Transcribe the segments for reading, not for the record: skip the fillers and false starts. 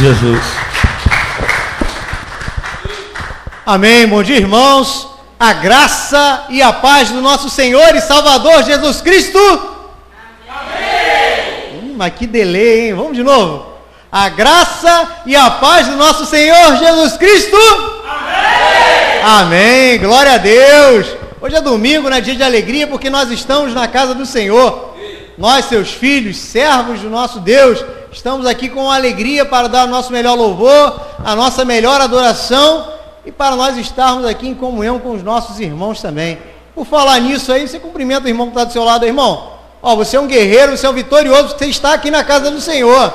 Jesus. Amém. Bom dia, irmãos. A graça e a paz do nosso Senhor e Salvador Jesus Cristo. Amém. Mas que delay, hein? Vamos de novo. A graça e a paz do nosso Senhor Jesus Cristo. Amém. Amém. Glória a Deus. Hoje é domingo, né? Dia de alegria, porque nós estamos na casa do Senhor. Nós, seus filhos, servos do nosso Deus, estamos aqui com alegria para dar o nosso melhor louvor, a nossa melhor adoração e para nós estarmos aqui em comunhão com os nossos irmãos também. Por falar nisso aí, você cumprimenta o irmão que está do seu lado, irmão. Ó, você é um guerreiro, você é um vitorioso, você está aqui na casa do Senhor.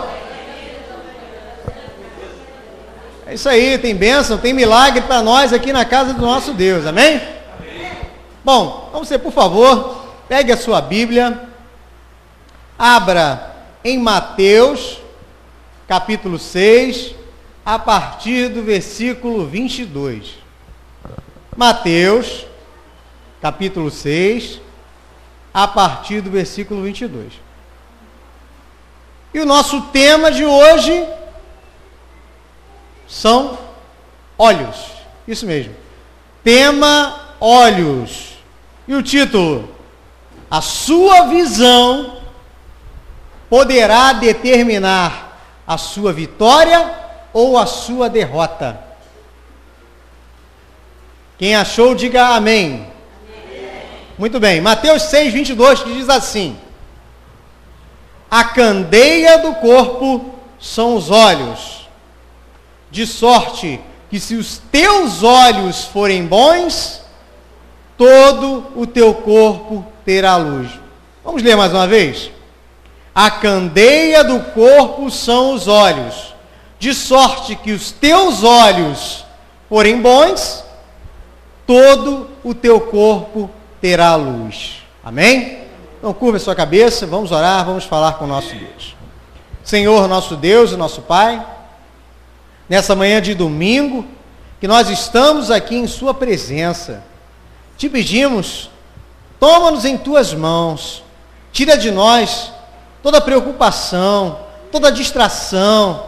É isso aí, tem bênção, tem milagre para nós aqui na casa do nosso Deus, amém? Bom, então você, por favor, pegue a sua Bíblia, abra em Mateus, capítulo 6, a partir do versículo 22. Mateus, capítulo 6, a partir do versículo 22. E o nosso tema de hoje são olhos. Isso mesmo. Tema olhos. E o título: a sua visão poderá determinar a sua vitória ou a sua derrota. Quem achou, diga amém. Amém. Muito bem. Mateus 6, 22, que diz assim: a candeia do corpo são os olhos, de sorte que se os teus olhos forem bons, todo o teu corpo terá luz. Vamos ler mais uma vez? A candeia do corpo são os olhos, de sorte que os teus olhos forem bons, todo o teu corpo terá luz. Amém? Então curva a sua cabeça, vamos orar, vamos falar com o nosso Deus. Senhor, nosso Deus e nosso Pai, nessa manhã de domingo, que nós estamos aqui em sua presença, te pedimos, toma-nos em tuas mãos, tira de nós toda preocupação, toda distração,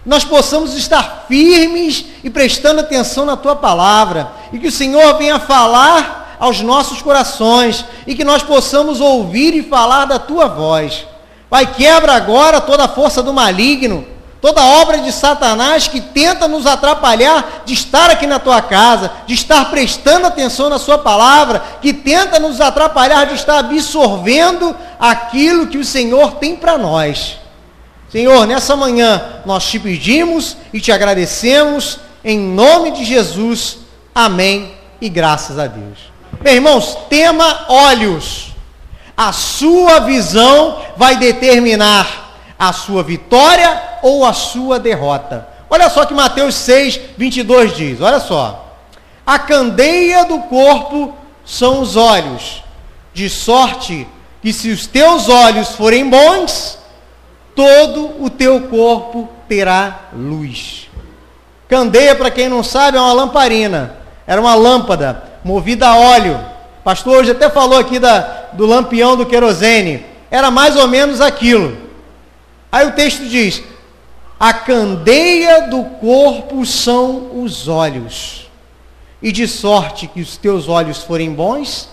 nós possamos estar firmes e prestando atenção na tua palavra, e que o Senhor venha falar aos nossos corações, e que nós possamos ouvir e falar da tua voz. Pai, quebra agora toda a força do maligno, toda obra de Satanás que tenta nos atrapalhar de estar aqui na tua casa, de estar prestando atenção na sua palavra, que tenta nos atrapalhar de estar absorvendo aquilo que o Senhor tem para nós. Senhor, nessa manhã nós te pedimos e te agradecemos, em nome de Jesus, amém e graças a Deus. Meus irmãos, tema olhos. A sua visão vai determinar a sua vitória ou a sua derrota. Olha só que Mateus 6, 22 diz, olha só: a candeia do corpo são os olhos, de sorte que se os teus olhos forem bons, todo o teu corpo terá luz. Candeia, para quem não sabe, é uma lamparina, era uma lâmpada movida a óleo. O pastor hoje até falou aqui do lampião do querosene, era mais ou menos aquilo. Aí o texto diz: a candeia do corpo são os olhos, e de sorte que os teus olhos forem bons,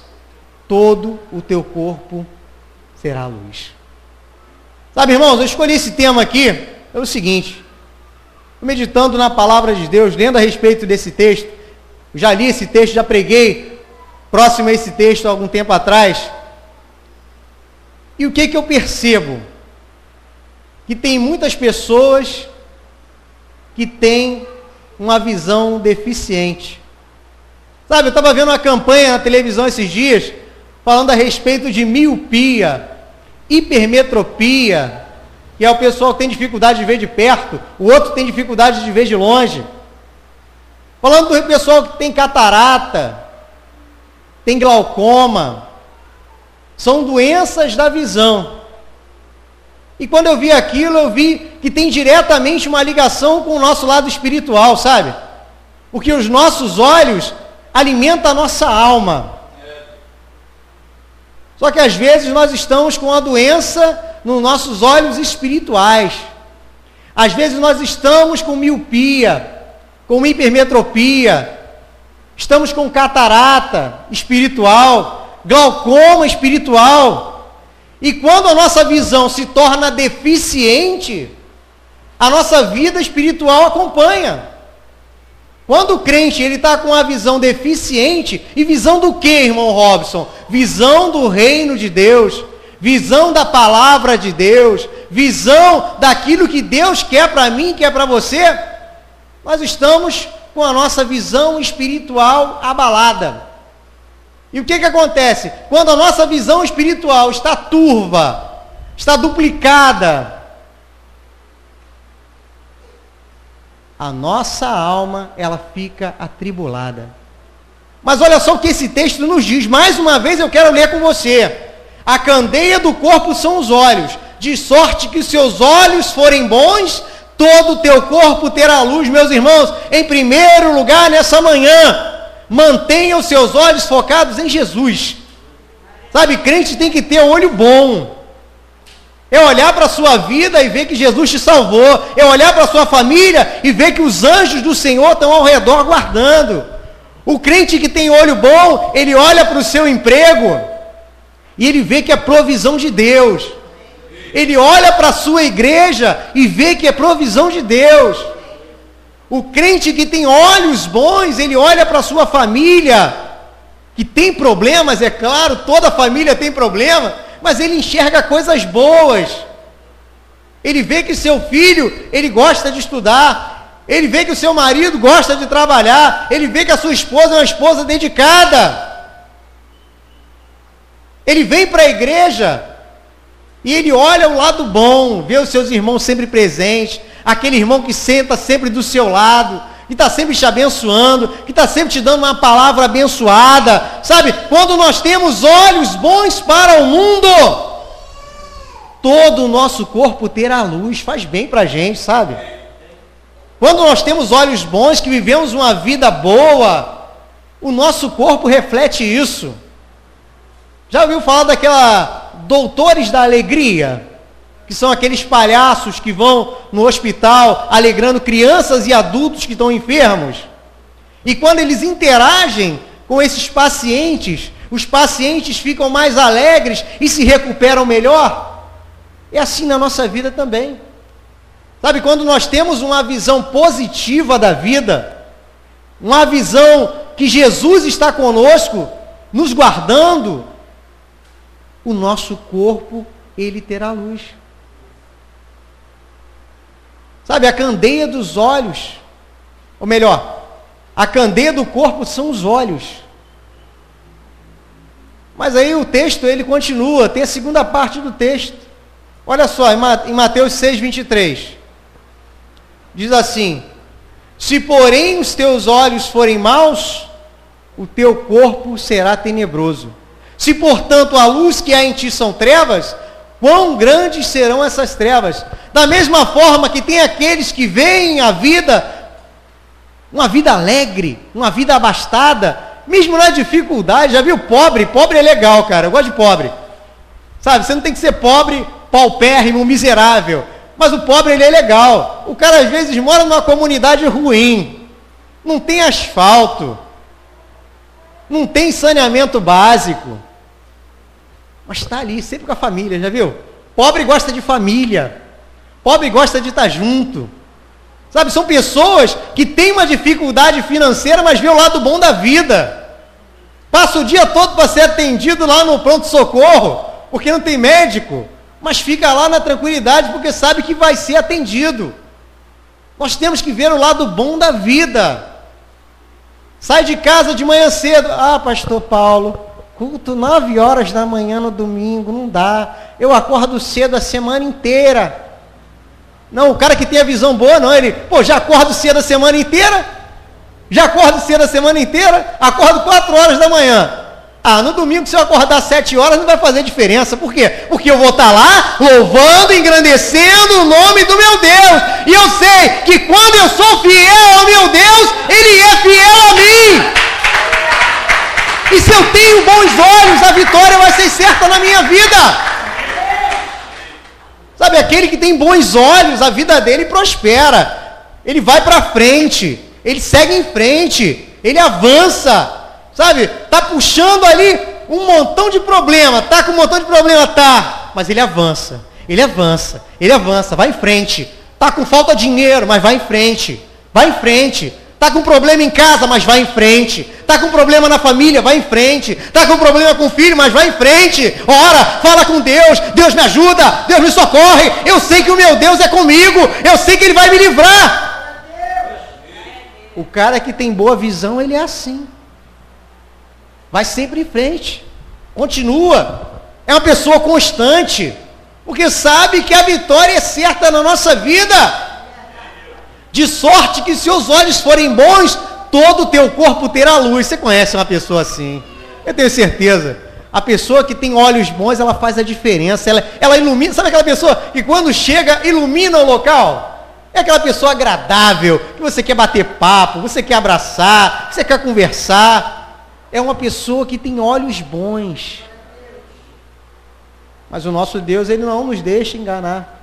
todo o teu corpo será luz. Sabe, irmãos, eu escolhi esse tema aqui, é o seguinte, meditando na palavra de Deus, lendo a respeito desse texto, eu já li esse texto, já preguei próximo a esse texto há algum tempo atrás, e o que eu percebo? Que tem muitas pessoas que têm uma visão deficiente. Sabe, eu estava vendo uma campanha na televisão esses dias, falando a respeito de miopia, hipermetropia, que é o pessoal que tem dificuldade de ver de perto, o outro tem dificuldade de ver de longe. Falando do pessoal que tem catarata, tem glaucoma, são doenças da visão. E quando eu vi aquilo, eu vi que tem diretamente uma ligação com o nosso lado espiritual, sabe? Porque os nossos olhos alimentam a nossa alma. Só que às vezes nós estamos com a doença nos nossos olhos espirituais. Às vezes nós estamos com miopia, com hipermetropia, estamos com catarata espiritual, glaucoma espiritual. E quando a nossa visão se torna deficiente, a nossa vida espiritual acompanha. Quando o crente está com a visão deficiente, e visão do que, irmão Robson? Visão do reino de Deus, visão da palavra de Deus, visão daquilo que Deus quer para mim, quer para você. Nós estamos com a nossa visão espiritual abalada. E o que acontece? Quando a nossa visão espiritual está turva, está duplicada, a nossa alma, ela fica atribulada. Mas olha só o que esse texto nos diz. Mais uma vez eu quero ler com você. A candeia do corpo são os olhos, de sorte que os seus olhos forem bons, todo o teu corpo terá luz. Meus irmãos, em primeiro lugar, nessa manhã, mantenha os seus olhos focados em Jesus. Sabe, crente tem que ter olho bom. É olhar para a sua vida e ver que Jesus te salvou. É olhar para a sua família e ver que os anjos do Senhor estão ao redor guardando. O crente que tem olho bom, ele olha para o seu emprego e ele vê que é provisão de Deus. Ele olha para a sua igreja e vê que é provisão de Deus. O crente que tem olhos bons, ele olha para a sua família, que tem problemas, é claro, toda família tem problema, mas ele enxerga coisas boas. Ele vê que seu filho, ele gosta de estudar. Ele vê que o seu marido gosta de trabalhar. Ele vê que a sua esposa é uma esposa dedicada. Ele vem para a igreja e ele olha o lado bom, vê os seus irmãos sempre presentes, aquele irmão que senta sempre do seu lado, que está sempre te abençoando, que está sempre te dando uma palavra abençoada, sabe? Quando nós temos olhos bons para o mundo, todo o nosso corpo terá luz, faz bem para a gente, sabe? Quando nós temos olhos bons, que vivemos uma vida boa, o nosso corpo reflete isso. Já ouviu falar daquela doutores da alegria? Que são aqueles palhaços que vão no hospital alegrando crianças e adultos que estão enfermos. E quando eles interagem com esses pacientes, os pacientes ficam mais alegres e se recuperam melhor. É assim na nossa vida também. Sabe, quando nós temos uma visão positiva da vida, uma visão que Jesus está conosco, nos guardando, o nosso corpo, ele terá luz. Sabe, a candeia dos olhos, ou melhor, a candeia do corpo são os olhos. Mas aí o texto, ele continua, tem a segunda parte do texto. Olha só, em Mateus 6, 23. Diz assim: se porém os teus olhos forem maus, o teu corpo será tenebroso. Se portanto a luz que há em ti são trevas, quão grandes serão essas trevas? Da mesma forma que tem aqueles que veem a vida, uma vida alegre, uma vida abastada, mesmo na dificuldade. Já viu pobre? Pobre é legal, cara, eu gosto de pobre. Sabe, você não tem que ser pobre, paupérrimo, miserável. Mas o pobre, ele é legal. O cara, às vezes, mora numa comunidade ruim. Não tem asfalto. Não tem saneamento básico. Mas está ali, sempre com a família, já viu? Pobre gosta de família. Pobre gosta de estar junto. Sabe, são pessoas que têm uma dificuldade financeira, mas vê o lado bom da vida. Passa o dia todo para ser atendido lá no pronto-socorro, porque não tem médico. Mas fica lá na tranquilidade, porque sabe que vai ser atendido. Nós temos que ver o lado bom da vida. Sai de casa de manhã cedo. Ah, pastor Paulo, culto 9 horas da manhã no domingo, não dá. Eu acordo cedo a semana inteira. Não, o cara que tem a visão boa, não, ele, já acordo cedo a semana inteira? Já acordo cedo a semana inteira? Acordo 4 horas da manhã. Ah, no domingo, se eu acordar 7 horas, não vai fazer diferença. Por quê? Porque eu vou estar lá louvando, engrandecendo o nome do meu Deus. E eu sei que quando eu sou fiel ao meu Deus, Ele é fiel a mim. E se eu tenho bons olhos, a vitória vai ser certa na minha vida. Sabe, aquele que tem bons olhos, a vida dele prospera. Ele vai para frente, ele segue em frente, ele avança. Sabe, tá puxando ali um montão de problema, tá com um montão de problema, tá, mas ele avança, ele avança, ele avança, vai em frente. Tá com falta de dinheiro, mas vai em frente, vai em frente. Tá com problema em casa, mas vai em frente. Tá com problema na família, vai em frente. Tá com problema com o filho, mas vai em frente. Ora, fala com Deus, Deus me ajuda, Deus me socorre. Eu sei que o meu Deus é comigo, eu sei que Ele vai me livrar. O cara que tem boa visão, ele é assim. Vai sempre em frente, continua. É uma pessoa constante, porque sabe que a vitória é certa na nossa vida. De sorte que se os olhos forem bons, todo o teu corpo terá luz. Você conhece uma pessoa assim? Eu tenho certeza. A pessoa que tem olhos bons, ela faz a diferença. Ela ilumina. Sabe aquela pessoa que quando chega, ilumina o local? É aquela pessoa agradável, que você quer bater papo, você quer abraçar, você quer conversar. É uma pessoa que tem olhos bons. Mas o nosso Deus, Ele não nos deixa enganar.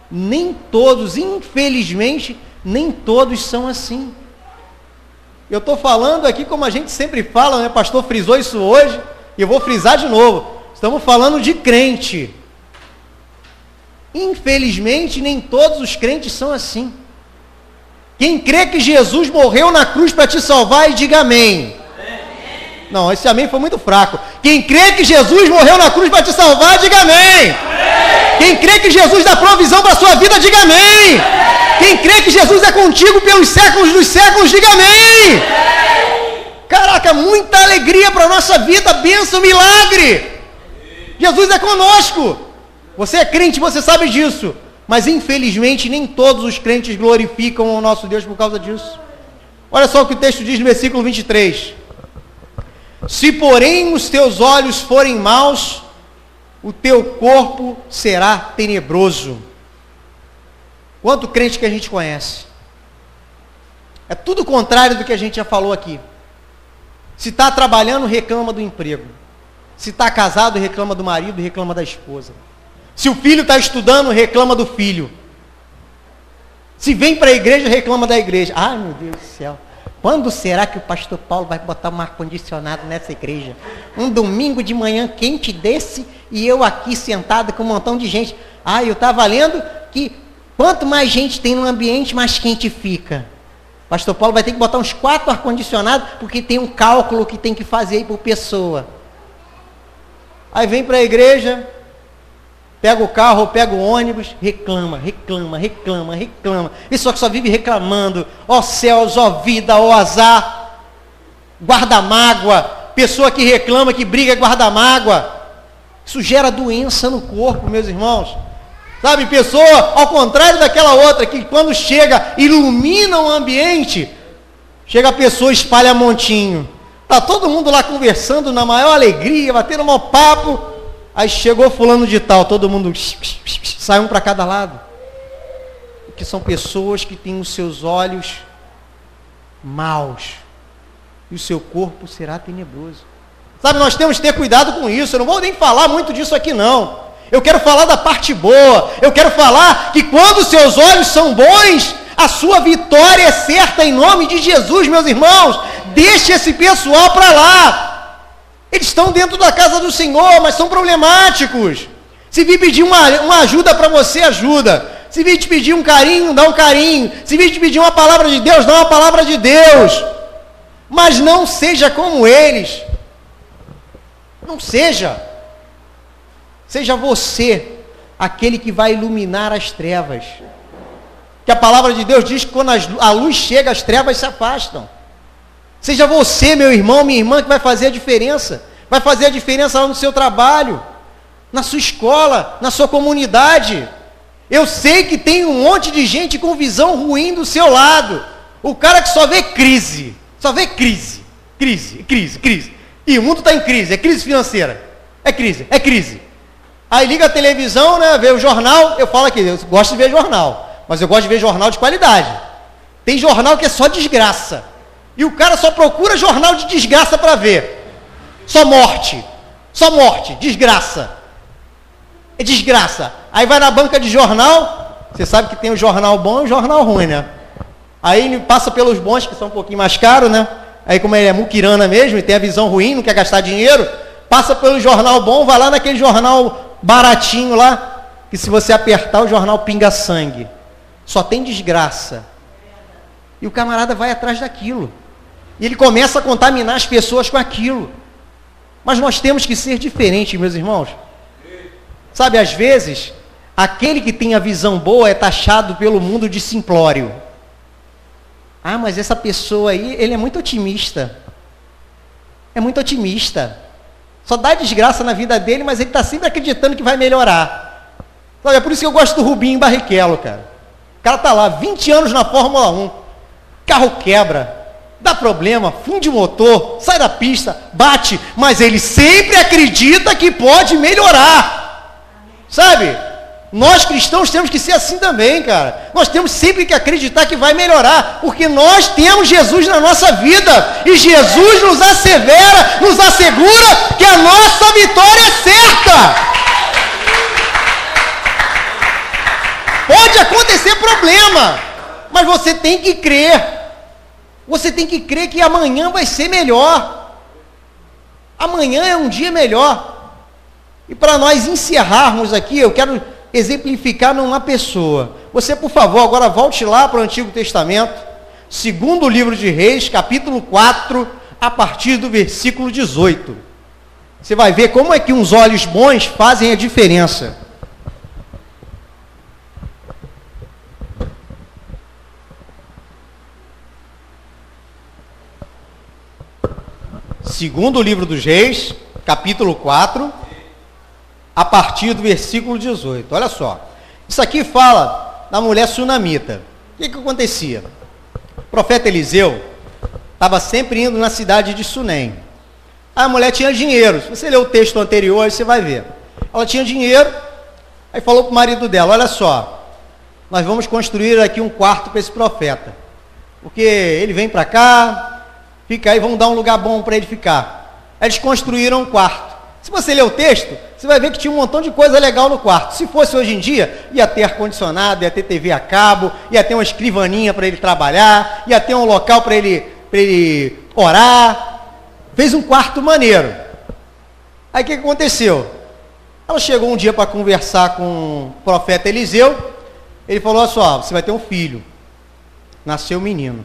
Nem todos, infelizmente, nem todos são assim. Eu estou falando aqui como a gente sempre fala, né? O pastor frisou isso hoje, e eu vou frisar de novo. Estamos falando de crente. Infelizmente, nem todos os crentes são assim. Quem crê que Jesus morreu na cruz para te salvar, diga amém. Não, esse amém foi muito fraco. Quem crê que Jesus morreu na cruz para te salvar, diga amém. Quem crê que Jesus dá provisão para a sua vida, diga amém. Quem crê que Jesus é contigo pelos séculos dos séculos, diga amém. Caraca, muita alegria para a nossa vida, bênção, milagre. Jesus é conosco. Você é crente, você sabe disso. Mas infelizmente nem todos os crentes glorificam o nosso Deus por causa disso. Olha só o que o texto diz no versículo 23. Se porém os teus olhos forem maus, o teu corpo será tenebroso. Quanto crente que a gente conhece? É tudo o contrário do que a gente já falou aqui. Se está trabalhando, reclama do emprego. Se está casado, reclama do marido, reclama da esposa. Se o filho está estudando, reclama do filho. Se vem para a igreja, reclama da igreja. Ai, meu Deus do céu. Quando será que o pastor Paulo vai botar um ar-condicionado nessa igreja? Um domingo de manhã quente desse e eu aqui sentado com um montão de gente. Ah, eu estava lendo que quanto mais gente tem no ambiente, mais quente fica. Pastor Paulo vai ter que botar uns 4 ar-condicionados porque tem um cálculo que tem que fazer aí por pessoa. Aí vem para a igreja, pega o carro ou pega o ônibus, reclama. E só vive reclamando. Ó céus, ó vida, ó azar. Guarda mágoa. Pessoa que reclama, que briga, guarda mágoa. Isso gera doença no corpo, meus irmãos. Sabe, pessoa, ao contrário daquela outra, que quando chega, ilumina o ambiente. Chega a pessoa, espalha montinho. Tá todo mundo lá conversando na maior alegria, batendo um maior papo. Aí chegou fulano de tal, todo mundo sai um para cada lado. Que são pessoas que têm os seus olhos maus. E o seu corpo será tenebroso. Sabe, nós temos que ter cuidado com isso. Eu não vou nem falar muito disso aqui não. Eu quero falar da parte boa. Eu quero falar que quando os seus olhos são bons, a sua vitória é certa em nome de Jesus, meus irmãos. Deixe esse pessoal para lá. Eles estão dentro da casa do Senhor, mas são problemáticos. Se vir pedir uma ajuda para você, ajuda. Se vir te pedir um carinho, dá um carinho. Se vir te pedir uma palavra de Deus, dá uma palavra de Deus. Mas não seja como eles. Não seja. Seja você aquele que vai iluminar as trevas. Que a palavra de Deus diz que quando a luz chega, as trevas se afastam. Seja você, meu irmão, minha irmã, que vai fazer a diferença. Vai fazer a diferença lá no seu trabalho, na sua escola, na sua comunidade. Eu sei que tem um monte de gente com visão ruim do seu lado. O cara que só vê crise. Só vê crise. Crise. E o mundo está em crise. É crise financeira. É crise. Aí liga a televisão, né, vê o jornal. Eu falo aqui, eu gosto de ver jornal. Mas eu gosto de ver jornal de qualidade. Tem jornal que é só desgraça. E o cara só procura jornal de desgraça para ver. Só morte, desgraça. É desgraça. Aí vai na banca de jornal, você sabe que tem o jornal bom e o jornal ruim, né? Aí ele passa pelos bons, que são um pouquinho mais caros, né? Aí como ele é muquirana mesmo e tem a visão ruim, não quer gastar dinheiro, passa pelo jornal bom, vai lá naquele jornal baratinho lá, que se você apertar o jornal pinga sangue. Só tem desgraça. E o camarada vai atrás daquilo. E ele começa a contaminar as pessoas com aquilo. Mas nós temos que ser diferentes, meus irmãos. Sabe, às vezes, aquele que tem a visão boa é taxado pelo mundo de simplório. Ah, mas essa pessoa aí, ele é muito otimista. É muito otimista. Só dá desgraça na vida dele, mas ele está sempre acreditando que vai melhorar. Sabe, é por isso que eu gosto do Rubinho Barrichello, cara. O cara está lá, 20 anos na Fórmula 1. Carro quebra, dá problema, funde o motor, sai da pista, bate, mas ele sempre acredita que pode melhorar. Sabe? Nós cristãos temos que ser assim também, cara. Nós temos sempre que acreditar que vai melhorar, porque nós temos Jesus na nossa vida, e Jesus nos assevera, nos assegura que a nossa vitória é certa. Pode acontecer problema, mas você tem que crer. Você tem que crer que amanhã vai ser melhor. Amanhã é um dia melhor. E para nós encerrarmos aqui, eu quero exemplificar numa pessoa. Você, por favor, agora volte lá para o Antigo Testamento, segundo livro de Reis, capítulo 4, a partir do versículo 18. Você vai ver como é que uns olhos bons fazem a diferença. Segundo livro dos Reis, capítulo 4, a partir do versículo 18. Olha só. Isso aqui fala da mulher sunamita. O que acontecia? O profeta Eliseu estava sempre indo na cidade de Sunem. A mulher tinha dinheiro. Se você ler o texto anterior, aí você vai ver. Ela tinha dinheiro, aí falou para o marido dela, olha só, nós vamos construir aqui um quarto para esse profeta. Porque ele vem para cá, fica aí, vamos dar um lugar bom para ele ficar. Aí eles construíram um quarto. Se você ler o texto, você vai ver que tinha um montão de coisa legal no quarto. Se fosse hoje em dia, ia ter ar-condicionado, ia ter TV a cabo, ia ter uma escrivaninha para ele trabalhar, ia ter um local para ele orar. Fez um quarto maneiro. Aí o que aconteceu? Ela chegou um dia para conversar com o profeta Eliseu. Ele falou, olha só, você vai ter um filho. Nasceu um menino.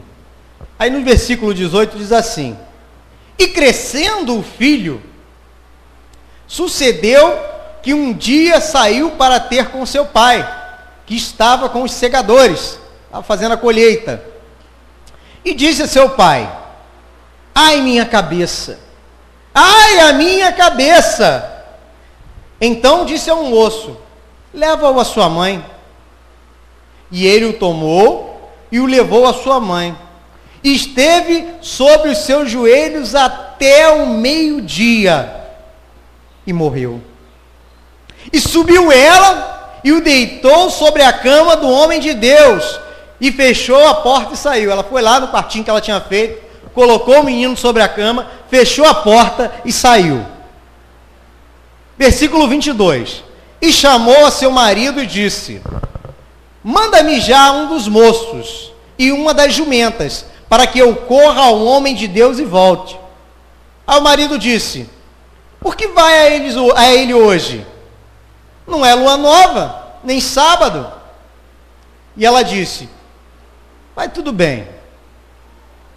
Aí no versículo 18 diz assim, e crescendo o filho, sucedeu que um dia saiu para ter com seu pai, que estava com os segadores, estava fazendo a colheita. E disse a seu pai, ai minha cabeça, ai a minha cabeça. Então disse a um moço, leva-o à sua mãe. E ele o tomou e o levou à sua mãe. Esteve sobre os seus joelhos até o meio-dia e morreu. E subiu ela e o deitou sobre a cama do homem de Deus e fechou a porta e saiu. Ela foi lá no quartinho que ela tinha feito, colocou o menino sobre a cama, fechou a porta e saiu. Versículo 22. E chamou a seu marido e disse, manda-me já um dos moços e uma das jumentas, para que eu corra ao homem de Deus e volte. Aí o marido disse, por que vai a ele hoje? Não é lua nova, nem sábado. E ela disse, vai tudo bem.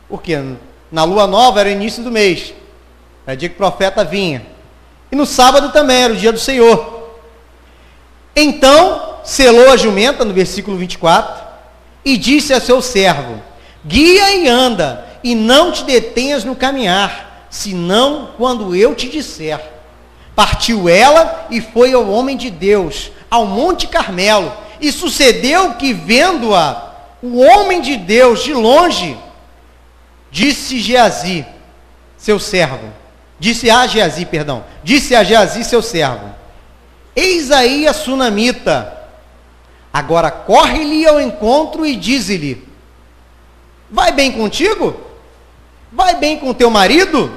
Porque na lua nova era o início do mês, era o dia que o profeta vinha. E no sábado também era o dia do Senhor. Então selou a jumenta, no versículo 24, e disse a seu servo, guia e anda, e não te detenhas no caminhar, senão quando eu te disser. Partiu ela e foi ao homem de Deus, ao Monte Carmelo, e sucedeu que, vendo-a, o homem de Deus de longe, disse a Geazi, seu servo, disse a Geazi, seu servo, eis aí a sunamita, agora corre-lhe ao encontro e dize-lhe, vai bem contigo? Vai bem com teu marido?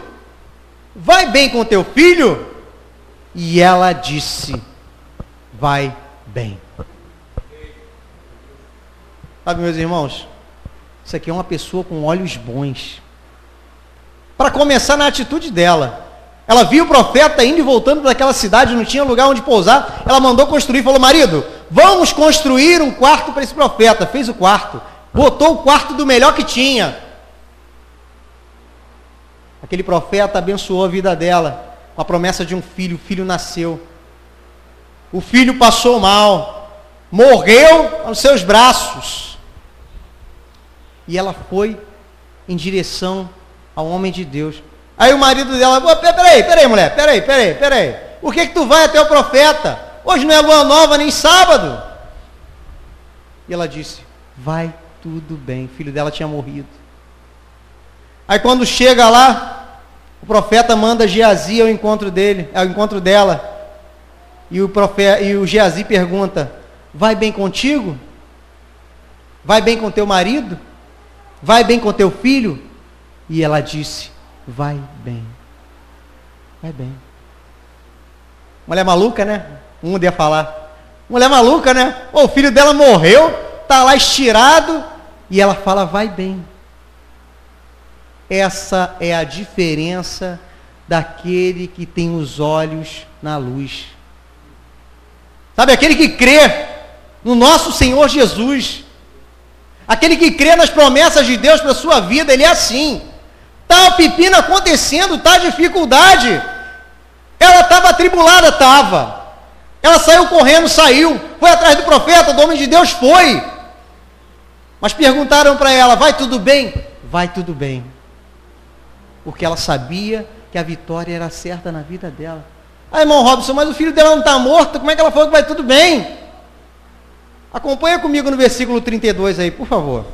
Vai bem com teu filho? E ela disse, vai bem. Sabe, meus irmãos, isso aqui é uma pessoa com olhos bons. Para começar, na atitude dela. Ela viu o profeta indo e voltando daquela cidade, não tinha lugar onde pousar. Ela mandou construir, falou: marido, vamos construir um quarto para esse profeta. Fez o quarto, botou o quarto do melhor que tinha. Aquele profeta abençoou a vida dela com a promessa de um filho. O filho nasceu. O filho passou mal, morreu aos seus braços. E ela foi em direção ao homem de Deus. Aí o marido dela: peraí, mulher, peraí. Por que tu vai até o profeta? Hoje não é lua nova nem sábado. E ela disse: vai tudo bem. O filho dela tinha morrido. Aí quando chega lá, o profeta manda Geazi ao encontro dela. E o Geazi pergunta: vai bem contigo? Vai bem com teu marido? Vai bem com teu filho? E ela disse: vai bem. Vai bem. Mulher maluca, né? Um ia falar. Mulher maluca, né? O filho dela morreu, está lá estirado, e ela fala: vai bem. Essa é a diferença daquele que tem os olhos na luz. Sabe, aquele que crê no nosso Senhor Jesus, aquele que crê nas promessas de Deus para a sua vida, ele é assim. Está o pepino acontecendo, está a dificuldade. Ela estava atribulada, estava. Ela saiu correndo, saiu. Foi atrás do profeta, do homem de Deus, foi. Mas perguntaram para ela: vai tudo bem? Vai tudo bem. Porque ela sabia que a vitória era certa na vida dela. Ah, irmão Robson, mas o filho dela não está morto, como é que ela falou que vai tudo bem? Acompanha comigo no versículo 32 aí, por favor.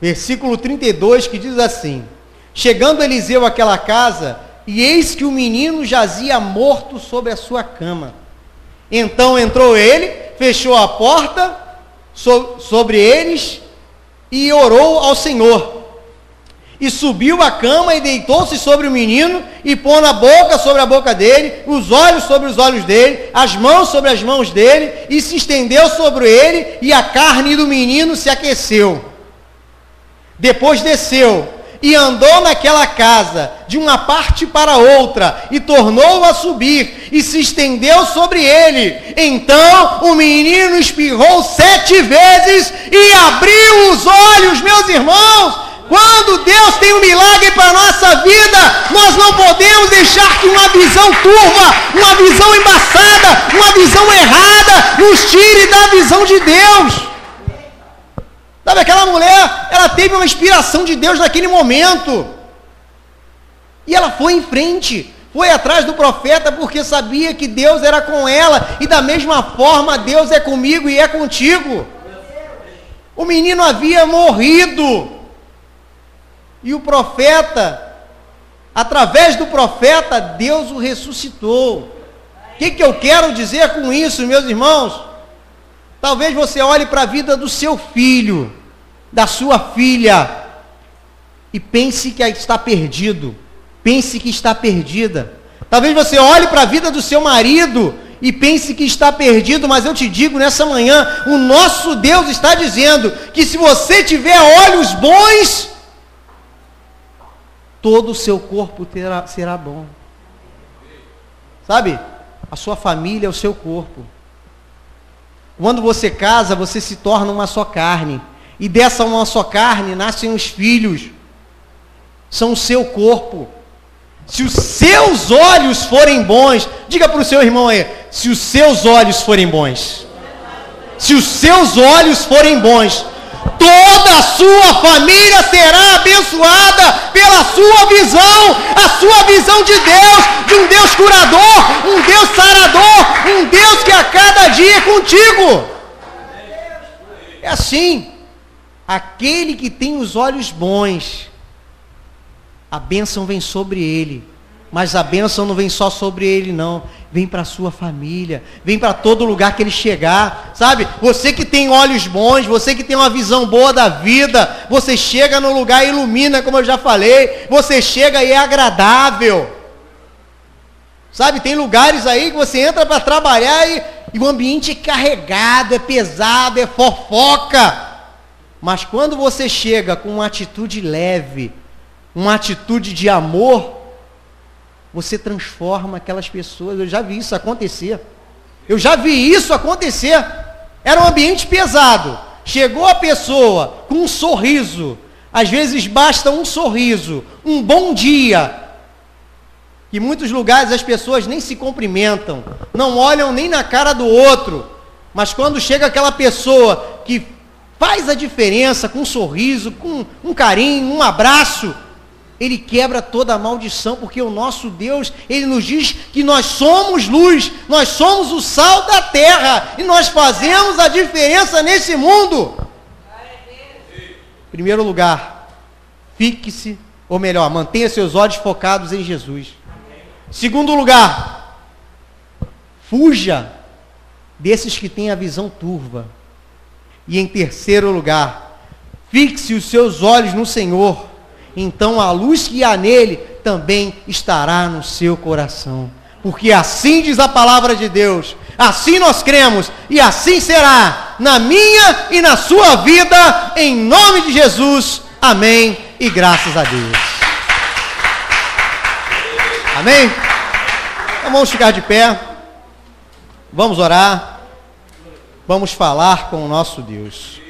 Versículo 32, que diz assim: chegando Eliseu àquela casa, e eis que o menino jazia morto sobre a sua cama. Então entrou ele, fechou a porta sobre eles e orou ao Senhor. E subiu a cama e deitou-se sobre o menino, e pôs a boca sobre a boca dele, os olhos sobre os olhos dele, as mãos sobre as mãos dele, e se estendeu sobre ele, e a carne do menino se aqueceu. Depois desceu, e andou naquela casa, de uma parte para outra, e tornou a subir, e se estendeu sobre ele. Então o menino espirrou 7 vezes, e abriu os olhos. Meus irmãos, quando Deus tem um milagre para a nossa vida, nós não podemos deixar que uma visão turva, uma visão embaçada, uma visão errada, nos tire da visão de Deus. Sabe, aquela mulher, ela teve uma inspiração de Deus naquele momento. E ela foi em frente, foi atrás do profeta, porque sabia que Deus era com ela. E da mesma forma, Deus é comigo e é contigo. O menino havia morrido. E o profeta, através do profeta, Deus o ressuscitou. O que eu quero dizer com isso, meus irmãos? Talvez você olhe para a vida do seu filho, da sua filha, e pense que está perdido, pense que está perdida. Talvez você olhe para a vida do seu marido e pense que está perdido, mas eu te digo nessa manhã, o nosso Deus está dizendo que se você tiver olhos bons, todo o seu corpo será bom. Sabe? A sua família é o seu corpo. Quando você casa, você se torna uma só carne. E dessa uma só carne nascem os filhos. São o seu corpo. Se os seus olhos forem bons, diga para o seu irmão aí, se os seus olhos forem bons. Se os seus olhos forem bons, toda a sua família será abençoada pela sua visão, a sua visão de Deus, de um Deus curador, um Deus sarador, um Deus que a cada dia é contigo. É assim, aquele que tem os olhos bons, a bênção vem sobre ele, mas a bênção não vem só sobre ele não, vem para a sua família, vem para todo lugar que ele chegar, sabe? Você que tem olhos bons, você que tem uma visão boa da vida, você chega no lugar e ilumina, como eu já falei, você chega e é agradável. Sabe, tem lugares aí que você entra para trabalhar e o ambiente é carregado, é pesado, é fofoca. Mas quando você chega com uma atitude leve, uma atitude de amor, você transforma aquelas pessoas. Eu já vi isso acontecer. Era um ambiente pesado. Chegou a pessoa com um sorriso. Às vezes basta um sorriso, um bom dia. Em muitos lugares as pessoas nem se cumprimentam, não olham nem na cara do outro. Mas quando chega aquela pessoa que faz a diferença com um sorriso, com um carinho, um abraço, ele quebra toda a maldição, porque o nosso Deus, ele nos diz que nós somos luz, nós somos o sal da terra, e nós fazemos a diferença nesse mundo. Em primeiro lugar, mantenha seus olhos focados em Jesus. Segundo lugar, fuja desses que têm a visão turva. E em terceiro lugar, fixe os seus olhos no Senhor, então a luz que há nele também estará no seu coração. Porque assim diz a palavra de Deus, assim nós cremos, e assim será na minha e na sua vida, em nome de Jesus. Amém e graças a Deus. Amém? Então vamos ficar de pé, vamos orar, vamos falar com o nosso Deus.